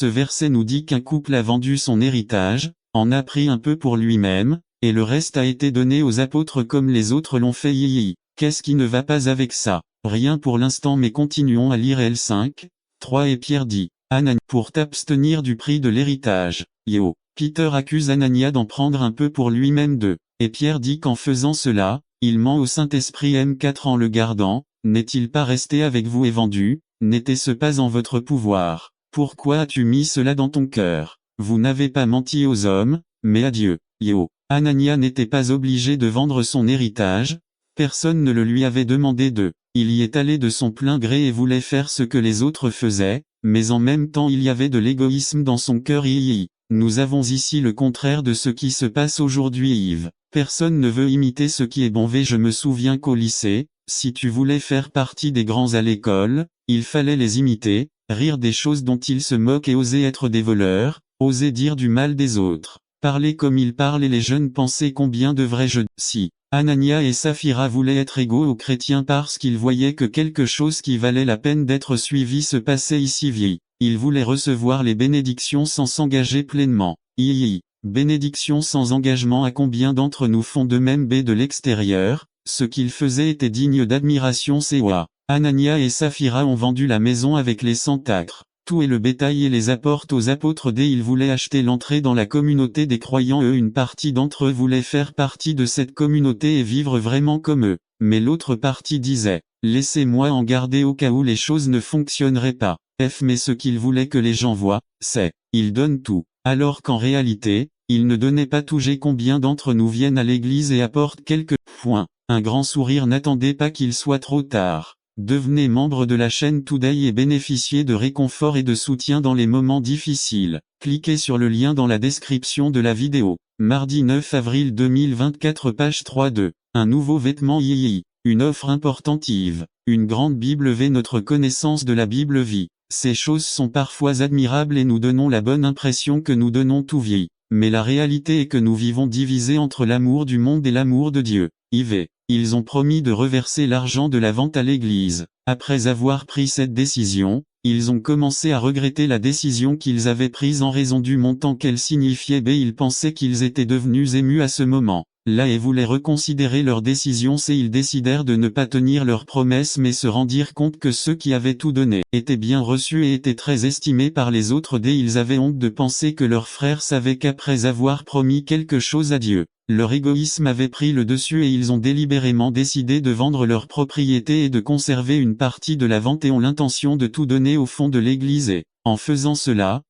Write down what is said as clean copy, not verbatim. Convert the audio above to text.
Ce verset nous dit qu'un couple a vendu son héritage, en a pris un peu pour lui-même, et le reste a été donné aux apôtres comme les autres l'ont fait. Qu'est-ce qui ne va pas avec ça? Rien pour l'instant, mais continuons à lire L5, 3 et Pierre dit, Anania, pour t'abstenir du prix de l'héritage. Peter accuse Anania d'en prendre un peu pour lui-même et Pierre dit qu'en faisant cela, il ment au Saint-Esprit. M4 en le gardant, n'est-il pas resté avec vous et vendu, n'était-ce pas en votre pouvoir? Pourquoi as-tu mis cela dans ton cœur? Vous n'avez pas menti aux hommes, mais à Dieu. Anania n'était pas obligé de vendre son héritage, personne ne le lui avait demandé il y est allé de son plein gré et voulait faire ce que les autres faisaient, mais en même temps il y avait de l'égoïsme dans son cœur. Nous avons ici le contraire de ce qui se passe aujourd'hui. Yves. Personne ne veut imiter ce qui est bon. Je me souviens qu'au lycée, si tu voulais faire partie des grands à l'école, il fallait les imiter, rire des choses dont ils se moquent et oser être des voleurs, oser dire du mal des autres, parler comme ils parlent, et les jeunes pensaient combien devrais-je. Si Anania et Saphira voulaient être égaux aux chrétiens parce qu'ils voyaient que quelque chose qui valait la peine d'être suivi se passait ici. Ils voulaient recevoir les bénédictions sans s'engager pleinement. Bénédictions sans engagement. À combien d'entre nous font de même de l'extérieur? Ce qu'ils faisaient était digne d'admiration. Anania et Saphira ont vendu la maison avec les 100 acres, tout et le bétail, et les apportent aux apôtres. Ils voulaient acheter l'entrée dans la communauté des croyants. Une partie d'entre eux voulait faire partie de cette communauté et vivre vraiment comme eux. Mais l'autre partie disait, laissez-moi en garder au cas où les choses ne fonctionneraient pas. Mais ce qu'ils voulaient que les gens voient, c'est, ils donnent tout. Alors qu'en réalité, ils ne donnaient pas tout. Combien d'entre nous viennent à l'église et apportent quelques points? Un grand sourire. N'attendez pas qu'il soit trop tard. Devenez membre de la chaîne Today et bénéficiez de réconfort et de soutien dans les moments difficiles. Cliquez sur le lien dans la description de la vidéo. Mardi 9 avril 2024, page 3-2. Un nouveau vêtement. Une offre importante. Yves. Une grande Bible V. Notre connaissance de la Bible vie. Ces choses sont parfois admirables et nous donnons la bonne impression que nous donnons tout. Mais la réalité est que nous vivons divisés entre l'amour du monde et l'amour de Dieu. Yves. Ils ont promis de reverser l'argent de la vente à l'église. Après avoir pris cette décision, ils ont commencé à regretter la décision qu'ils avaient prise en raison du montant qu'elle signifiait. Ils pensaient qu'ils étaient devenus émus à ce moment là et voulaient reconsidérer leur décision. Ils décidèrent de ne pas tenir leurs promesses mais se rendirent compte que ceux qui avaient tout donné étaient bien reçus et étaient très estimés par les autres. Ils avaient honte de penser que leurs frères savaient qu'après avoir promis quelque chose à Dieu, leur égoïsme avait pris le dessus et ils ont délibérément décidé de vendre leur propriété et de conserver une partie de la vente et ont l'intention de tout donner au fond de l'église. Et, en faisant cela,